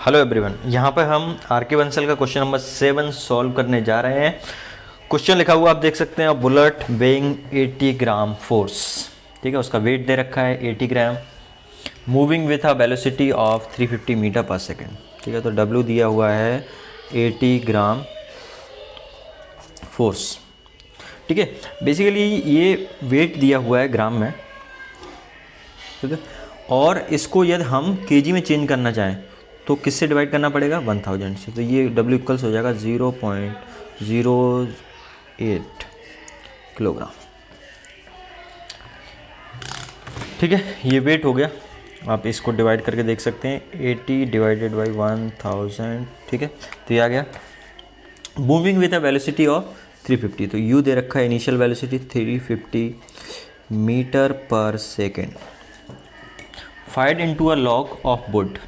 Hello everyone, यहाँ पर हम आर के बंसल का क्वेश्चन नंबर 7 सॉल्व करने जा रहे हैं। क्वेश्चन लिखा हुआ आप देख सकते हैं, बुलेट वेइंग 80 ग्राम फोर्स। ठीक है, उसका वेट दे रखा है 80 gram, moving with a velocity of 350 metre पर सेकेंड। ठीक है, तो डब्ल्यू दिया हुआ है 80 ग्राम फोर्स। ठीक है, बेसिकली ये वेट दिया हुआ है ग्राम में। ठीक है, और इसको यदि हम केजी में चेंज करना चाहें तो किससे डिवाइड करना पड़ेगा, 1000 से। तो ये W इक्वल्स हो जाएगा 0.08 किलोग्राम। ठीक है, ये वेट हो गया। आप इसको डिवाइड करके देख सकते हैं, 80 डिवाइडेड बाई 1000। ठीक है, तो ये आ गया। Moving with a velocity of 350, तो U दे रखा है इनिशियल वेलोसिटी 350 मीटर पर second, fired into a log of would.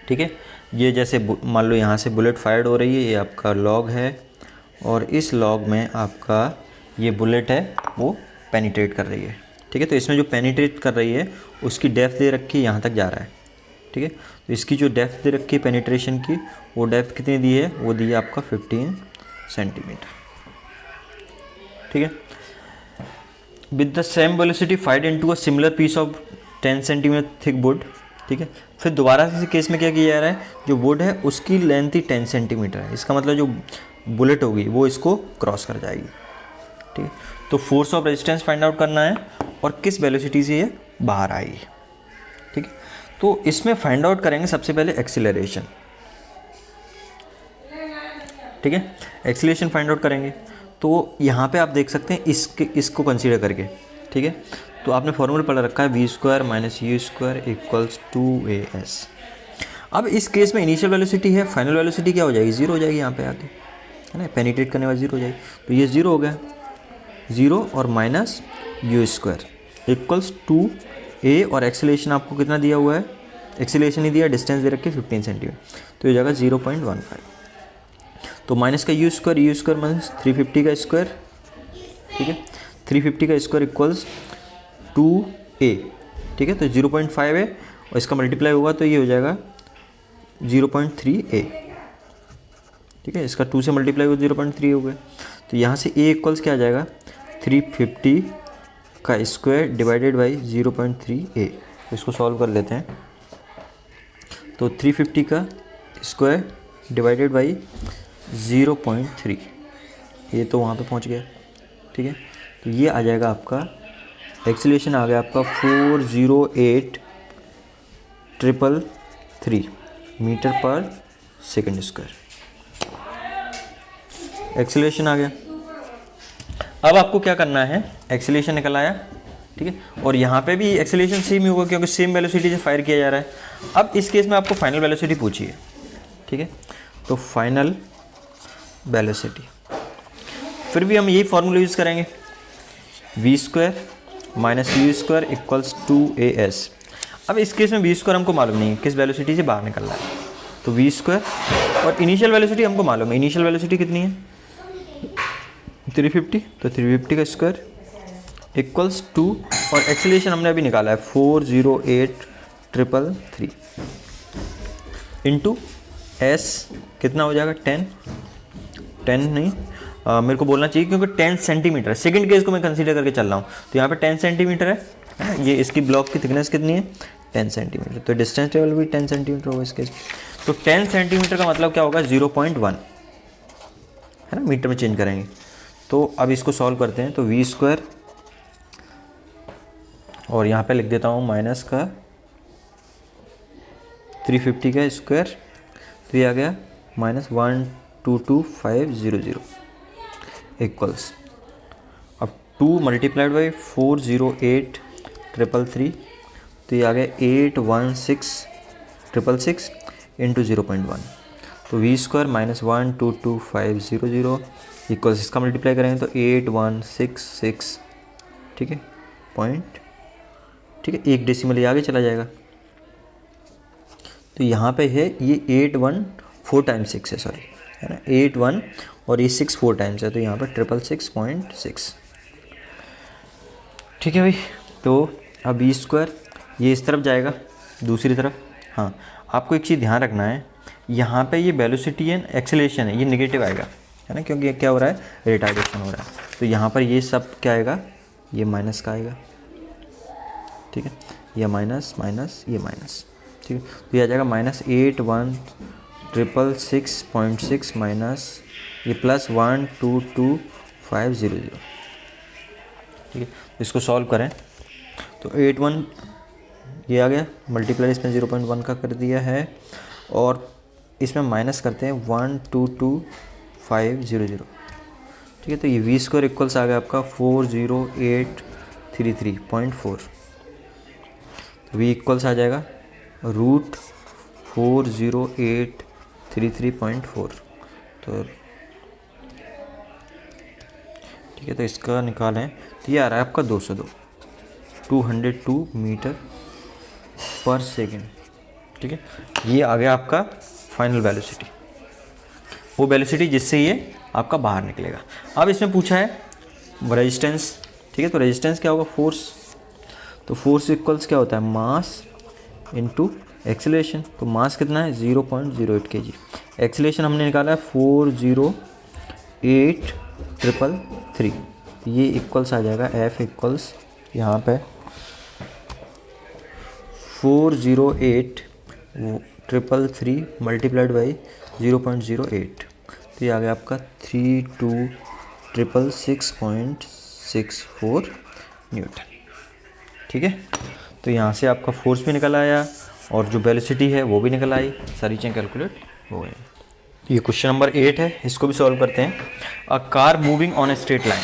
ठीक है, ये जैसे मान लो यहाँ से बुलेट फायर्ड हो रही है, ये आपका लॉग है और इस लॉग में आपका ये बुलेट है वो पेनिट्रेट कर रही है। ठीक है, तो इसमें जो पेनिट्रेट कर रही है उसकी डेप्थ दे रखी है, यहाँ तक जा रहा है। ठीक है, तो इसकी जो डेप्थ दे रखी है पेनिट्रेशन की, वो डेप्थ कितनी दी है, वो दी है आपका 15 सेंटीमीटर। ठीक है, with the same velocity fired into a similar piece of 10 centimetre thick wood. ठीक है, फिर दोबारा से केस में क्या किया जा रहा है, जो वुड है उसकी लेंथ ही 10 सेंटीमीटर है। इसका मतलब जो बुलेट होगी वो इसको क्रॉस कर जाएगी। ठीक है, तो force of resistance find out करना है और किस वेलोसिटी से ये बाहर आएगी। ठीक है, तो इसमें फाइंड आउट करेंगे सबसे पहले एक्सीलरेशन। ठीक है, एक्सीलरेशन फाइंड आउट करेंगे तो यहाँ पे आप देख सकते हैं इसको कंसीडर करके। ठीक है, तो आपने फॉर्मूला पढ़ रखा है v² - u² इक्वल्स 2as। अब इस केस में इनिशियल वेलोसिटी है, फाइनल वेलोसिटी क्या हो जाएगी, 0 हो जाएगी। यहाँ पे आके है ना, पेनिट्रेट करने वाला 0 हो जाएगी, तो ये 0 हो गया। 0 और माइनस u² इक्वल्स 2a, और एक्सीलरेशन आपको कितना दिया हुआ है, एक्सीलरेशन ही दिया, डिस्टेंस दे रखी 15 सेंटीमीटर, तो ये जाएगा 0.15। तो माइनस का u² माइनस 350 का स्क्वायर। ठीक है, 350 का स्क्वायर इक्वल्स 2a। ठीक है, तो 0.5 है और इसका मल्टीप्लाई होगा तो ये हो जाएगा 0.3a। ठीक है, इसका 2 से मल्टीप्लाई हुआ 0.3 हो गया। तो यहाँ से a इक्वल्स क्या आ जाएगा, 350 का स्क्वायर डिवाइडेड बाई 0.3a। तो इसको सॉल्व कर लेते हैं। तो 350 का स्क्वायर डिवाइडेड बाई 0.3, ये तो वहाँ पे पहुँच गया। ठीक है, तो ये आ जाएगा आपका एक्सीलरेशन, आ गया आपका 408,333 मीटर पर सेकेंड स्क्वायर। एक्सीलरेशन आ गया। अब आपको क्या करना है, एक्सीलरेशन निकल आया। ठीक है, और यहाँ पे भी एक्सीलरेशन सेम ही होगा क्योंकि सेम वेलोसिटी से फायर किया जा रहा है। अब इस केस में आपको फाइनल वेलोसिटी पूछिए। ठीक है, तो फाइनल वेलोसिटी फिर भी हम यही फॉर्मूला यूज़ करेंगे, v² minus u² equals 2as। अब इस केस में v² हमको मालूम नहीं है किस वेलोसिटी से बाहर निकल रहा है, तो v² और इनिशियल वेलोसिटी हमको मालूम है। इनिशियल वेलोसिटी कितनी है, 350, तो 350 का स्क्वायर इक्वल्स 2, और एक्सीलरेशन हमने अभी निकाला है 408,333 इंटू s कितना हो जाएगा, 10 नहीं, मेरे को बोलना चाहिए क्योंकि 10 सेंटीमीटर है। सेकंड केस को मैं कंसीडर करके चल रहा हूँ, तो यहाँ पे 10 सेंटीमीटर है ना, ये इसकी ब्लॉक की थिकनेस कितनी है, 10 सेंटीमीटर, तो डिस्टेंस टेबल भी 10 सेंटीमीटर होगा इस केस। तो 10 सेंटीमीटर का मतलब क्या होगा, 0.1 है ना, मीटर में चेंज करेंगे। तो अब इसको सॉल्व करते हैं, तो v² और यहाँ पे लिख देता हूँ माइनस का 350 का स्क्वायर, तो ये आ गया -122,500 इक्वल्स, अब 2 मल्टीप्लाइड बाई 408,333, तो ये आ गया 816,666 इंटू 0.1, तो v² माइनस 122,500 इक्वल्स, इसका मल्टीप्लाई करेंगे तो 8166। ठीक है, पॉइंट, ठीक है, एक डेसिमल ये आगे चला जाएगा। तो यहाँ पे है ये 81 4 टाइम्स 6 है, सॉरी है ना, 81 और ये 6 4 टाइम्स है, तो यहाँ पर 666.6। ठीक है भाई, तो अब v² ये इस तरफ जाएगा दूसरी तरफ। हाँ, आपको एक चीज़ ध्यान रखना है, यहाँ पे ये वेलोसिटी एंड एक्सेलरेशन है, ये नेगेटिव आएगा, है ना, क्योंकि ये क्या हो रहा है, रिटार्डेशन हो रहा है। तो यहाँ पर ये सब क्या आएगा, ये माइनस का आएगा, ठीक है, ये माइनस माइनस ये माइनस, ठीक है। तो ये आ जाएगा -81,666.6 माइनस ये +122,500, ठीक है। तो इसको सॉल्व करें तो 81 ये आ गया, मल्टीप्लाई इसमें 0.1 का कर दिया है और इसमें माइनस करते हैं 122,500, ठीक है। तो ये वी स्क्वायर इक्वल्स आ गया आपका 40833.4। तो वी इक्वल्स आ जाएगा √40833.4। तो ठीक है, तो इसका निकालें तो ये आ रहा है आपका 202 मीटर पर सेकेंड, ठीक है। ये आ गया आपका फाइनल वेलोसिटी, वो वेलोसिटी जिससे ये आपका बाहर निकलेगा। अब इसमें पूछा है रेजिस्टेंस, ठीक है। तो रेजिस्टेंस क्या होगा, फोर्स। तो फोर्स इक्वल्स क्या होता है, मास इनटू एक्सेलरेशन। तो मास कितना है 0.08 kg, एक्सेलरेशन हमने निकाला है 408,333। ये इक्वल्स आ जाएगा F इक्वल्स यहाँ पे 408,333 मल्टीप्लाइड बाई 0.08। तो ये आ गया आपका 32,666.64 न्यूटन, ठीक है। तो यहाँ से आपका फोर्स भी निकल आया और जो वेलोसिटी है वो भी निकल आई, सारी चीज़ें कैलकुलेट हो गई। ये क्वेश्चन नंबर 8 है, इसको भी सॉल्व करते हैं। A car moving on a straight line,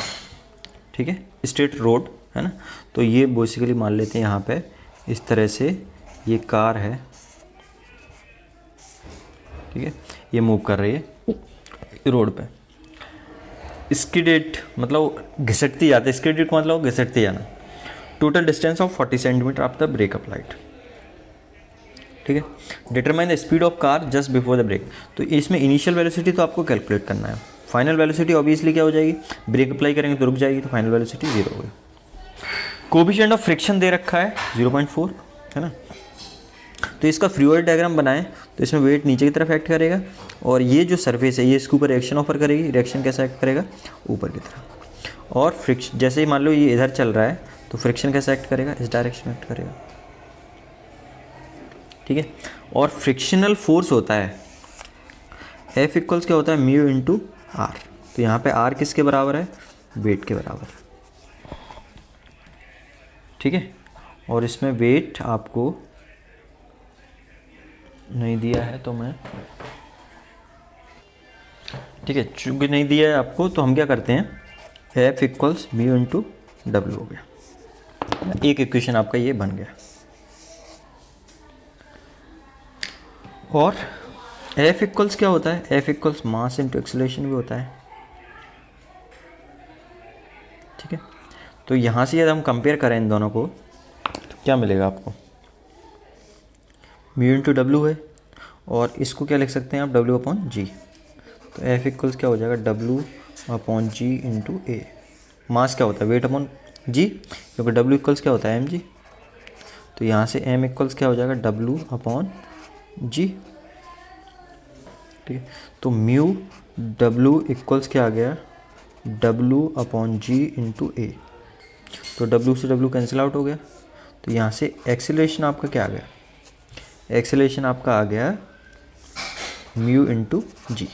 ठीक है, स्ट्रेट रोड है ना। तो ये बेसिकली मान लेते हैं यहाँ पे इस तरह से ये कार है, ठीक है, ये मूव कर रही है रोड पे। स्किडेड मतलब घिसटती जाती है, स्किडेड को मतलब घिसटती जाना। Total distance of 40 centimetre after brake applied, ठीक है। Determine the speed of car just before the brake. तो इसमें इनिशियल वेलोसिटी तो आपको कैलकुलेट करना है, फाइनल वेलोसिटी ऑब्वियसली क्या हो जाएगी, ब्रेक अप्लाई करेंगे तो रुक जाएगी, तो फाइनल वेलोसिटी 0 होगी। कोएफिशिएंट ऑफ फ्रिक्शन दे रखा है 0.4, है ना। तो इसका फ्लूइड डायग्राम बनाएं तो इसमें वेट नीचे की तरफ एक्ट करेगा और ये जो सरफेस है ये इसके ऊपर रिएक्शन ऑफर करेगी। रिएक्शन कैसा एक्ट करेगा, ऊपर की तरफ। और फ्रिक्शन जैसे ही मान लो ये इधर चल रहा है तो फ्रिक्शन कैसा एक्ट करेगा, इस डायरेक्शन में एक्ट करेगा, ठीक है। और फ्रिक्शनल फोर्स होता है F इक्वल्स क्या होता है, म्यू इंटू आर। तो यहाँ पे आर किसके बराबर है, वेट के बराबर, ठीक है। और इसमें वेट आपको नहीं दिया है तो मैं, ठीक है, चूँकि नहीं दिया है आपको तो हम क्या करते हैं, F equals mu into W हो गया, एक इक्वेशन आपका ये बन गया। और F इक्वल्स क्या होता है, F equals mass into acceleration भी होता है, ठीक है। तो यहाँ से यदि हम कंपेयर करें इन दोनों को तो क्या मिलेगा आपको, म्यू इंटू डब्ल्यू है और इसको क्या लिख सकते हैं आप, डब्ल्यू अपॉन जी। तो F इक्वल्स क्या हो जाएगा, डब्ल्यू अपॉन जी इंटू ए। मास क्या होता है, वेट अपॉन जी, क्योंकि डब्ल्यू इक्वल्स क्या होता है, एम जी। तो यहाँ से एम इक्वल्स क्या हो जाएगा, डब्ल्यू अपॉन जी, ठीक है। तो म्यू डब्ल्यू इक्वल्स क्या आ गया, डब्ल्यू अपॉन जी इंटू ए। तो डब्ल्यू से डब्ल्यू कैंसिल आउट हो गया। तो यहाँ से एक्सेलरेशन आपका क्या आ गया, एक्सेलरेशन आपका आ गया म्यू इंटू जी,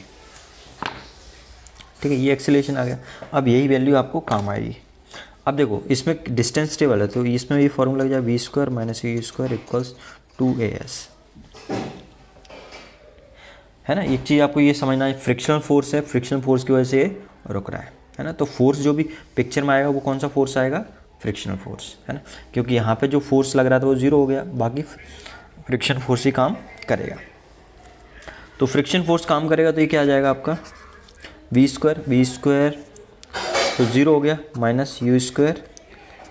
ठीक है। ये एक्सेलरेशन आ गया। अब यही वैल्यू आपको काम आएगी। अब देखो इसमें डिस्टेंस टेबल है तो इसमें ये फॉर्मूला लग जाए V square minus U square equals 2as, है ना। एक चीज़ आपको ये समझना है, फ्रिक्शनल फोर्स है, फ्रिक्शनल फोर्स की वजह से ये रुक रहा है ना। तो फोर्स जो भी पिक्चर में आएगा वो कौन सा फोर्स आएगा, फ्रिक्शनल फोर्स, है ना। क्योंकि यहाँ पे जो फोर्स लग रहा था वो 0 हो गया, बाकी फ्रिक्शन फोर्स ही काम करेगा। तो फ्रिक्शन फोर्स काम करेगा तो ये क्या आ जाएगा आपका, वी स्क्वायर तो 0 हो गया minus U square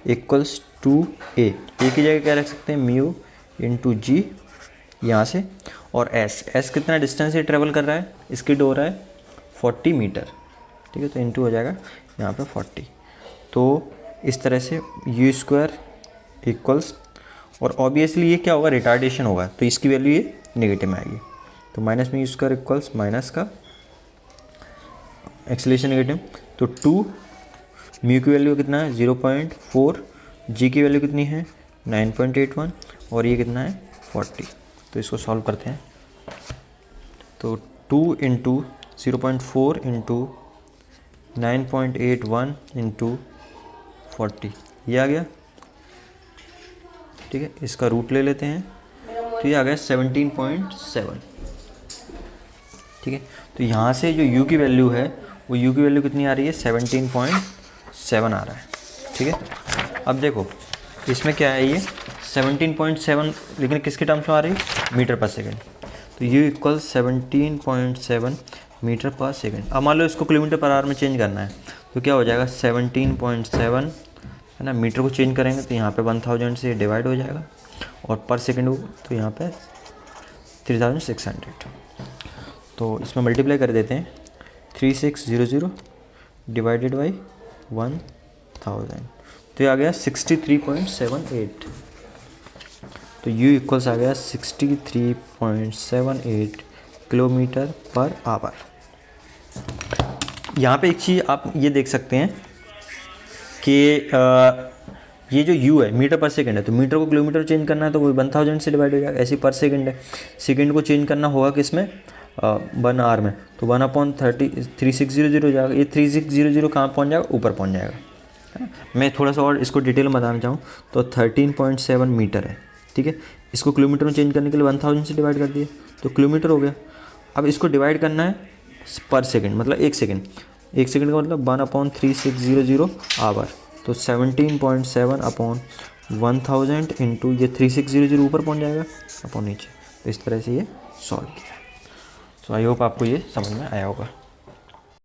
equals 2a। एक ही जगह क्या रख सकते हैं, म्यू इंटू जी यहाँ से, और एस कितना डिस्टेंस से ट्रेवल कर रहा है, स्किड हो रहा है 40 मीटर, ठीक है। तो इंटू हो जाएगा यहाँ पे 40। तो इस तरह से यू स्क्वायर इक्वल्स, और ऑब्वियसली ये क्या होगा, रिटार्डेशन होगा तो इसकी वैल्यू ये नेगेटिव में आएगी। तो माइनस में यू स्क्वायर इक्वल्स माइनस का एक्सेलरेशन नेगेटिव, तो 2 म्यू की वैल्यू कितना है 0.4, जी की वैल्यू कितनी है 9.81 और ये कितना है 40। तो इसको सॉल्व करते हैं। तो 2 इंटू 0.4 इंटू 9.81 इंटू 40 ये आ गया, ठीक है। इसका रूट ले लेते हैं तो ये आ गया 17.7, ठीक है। तो यहाँ से जो u की वैल्यू है वो u की वैल्यू कितनी आ रही है 17.7 आ रहा है, ठीक है। अब देखो इसमें क्या है, ये 17.7 लेकिन किसके टर्म्स में आ रही है मीटर पर सेकेंड। तो u इक्वल 17.7 मीटर पर सेकेंड। अब मान लो इसको किलोमीटर पर आवर में चेंज करना है तो क्या हो जाएगा 17.7 है ना, मीटर को चेंज करेंगे तो यहाँ पे 1000 से डिवाइड हो जाएगा और पर सेकेंड हो तो यहाँ पे 3600। तो इसमें मल्टीप्लाई कर देते हैं 3600 डिवाइडेड बाई 1000, तो ये आ गया 63.78। तो u इक्वल्स आ गया 63.78 किलोमीटर पर आवर। यहाँ पे एक चीज़ आप ये देख सकते हैं कि ये जो u है मीटर पर सेकंड है, तो मीटर को किलोमीटर चेंज करना है तो वो 1000 से डिवाइड हो जाएगा। ऐसे पर सेकंड है, सेकंड को चेंज करना होगा किसमें 1 आवर में, तो 1/3600 हो जाएगा। ये 3600 कहाँ पहुँच जाएगा, ऊपर पहुँच जाएगा, है ना। मैं थोड़ा सा और इसको डिटेल में बताना चाहूँ तो 13.7 मीटर है, ठीक है। इसको किलोमीटर में चेंज करने के लिए 1000 से डिवाइड कर दिए तो किलोमीटर हो गया। अब इसको डिवाइड करना है पर सेकंड, मतलब 1 सेकंड, 1 सेकंड का मतलब 1/3600 आवर, तो 17.7 अपॉन 1000 इंटू ये 3600 ऊपर पहुंच जाएगा अपॉन नीचे। तो इस तरह से ये सॉल्व किया। तो आई होप आपको ये समझ में आया होगा।